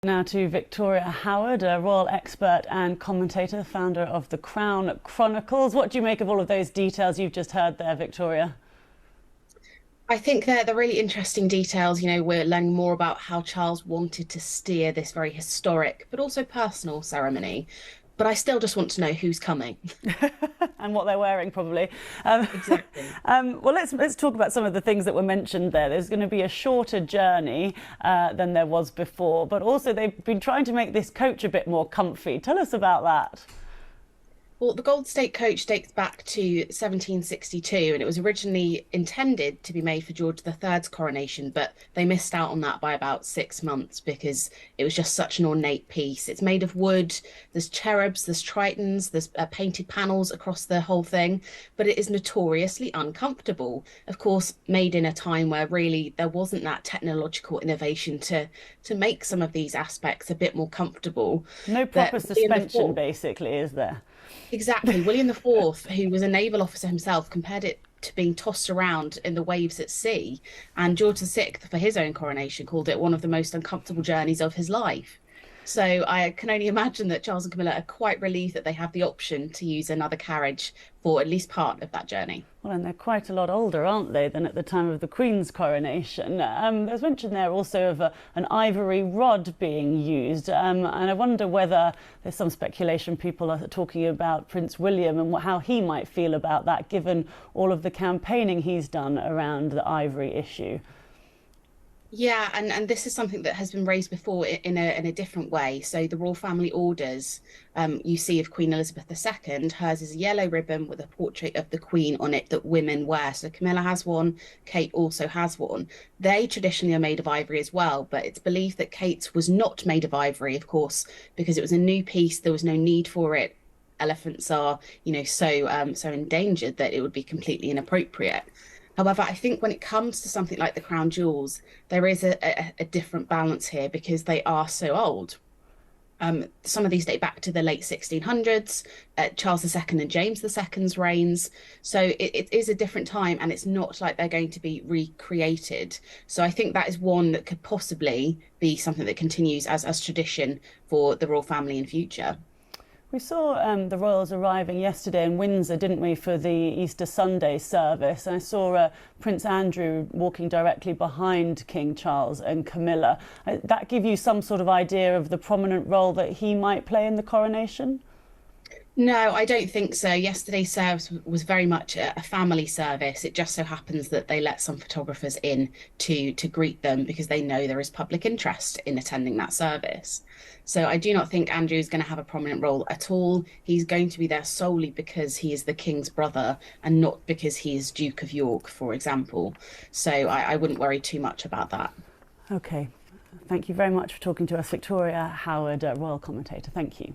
Now to Victoria Howard, a royal expert and commentator, founder of the Crown Chronicles. What do you make of all of those details you've just heard there, Victoria? I think they're really interesting details. We're learning more about how Charles wanted to steer this very historic but also personal ceremony. But I still just want to know who's coming. And what they're wearing, probably. Um, Exactly. well, let's talk about some of the things that were mentioned there. There's going to be a shorter journey than there was before, but also they've been trying to make this coach a bit more comfy. Tell us about that. Well, the Gold State coach dates back to 1762, and it was originally intended to be made for George III's coronation, but they missed out on that by about 6 months because it was just such an ornate piece. It's made of wood, there's cherubs, there's tritons, there's painted panels across the whole thing, but it is notoriously uncomfortable. Of course, made in a time where really there wasn't that technological innovation to make some of these aspects a bit more comfortable. No That proper William suspension, IV basically, is there? Exactly. William IV, who was a naval officer himself, compared it to being tossed around in the waves at sea. And George VI, for his own coronation, called it one of the most uncomfortable journeys of his life. So I can only imagine that Charles and Camilla are quite relieved that they have the option to use another carriage for at least part of that journey. Well, and they're quite a lot older, aren't they, than at the time of the Queen's coronation. There's mention there also of an ivory rod being used, and I wonder whether there's some speculation people are talking about Prince William and how he might feel about that, given all of the campaigning he's done around the ivory issue. Yeah, and this is something that has been raised before in a different way. So the royal family orders you see of Queen Elizabeth II, hers is a yellow ribbon with a portrait of the Queen on it that women wear. So Camilla has one, Kate also has one. They traditionally are made of ivory as well, but it's believed that Kate's was not made of ivory, of course, because it was a new piece. There was no need for it. Elephants are, so endangered that it would be completely inappropriate. However, I think when it comes to something like the crown jewels, there is a different balance here because they are so old. Some of these date back to the late 1600s, Charles II and James II's reigns. So it is a different time, and it's not like they're going to be recreated. So I think that is one that could possibly be something that continues as tradition for the royal family in future. We saw the royals arriving yesterday in Windsor, didn't we, for the Easter Sunday service. And I saw Prince Andrew walking directly behind King Charles and Camilla. That give you some sort of idea of the prominent role that he might play in the coronation? No, I don't think so. Yesterday's service was very much a family service. It just so happens that they let some photographers in to greet them because they know there is public interest in attending that service. So I do not think Andrew is going to have a prominent role at all. He's going to be there solely because he is the king's brother and not because he is Duke of York, for example. So I wouldn't worry too much about that. OK. Thank you very much for talking to us, Victoria Howard, royal commentator. Thank you.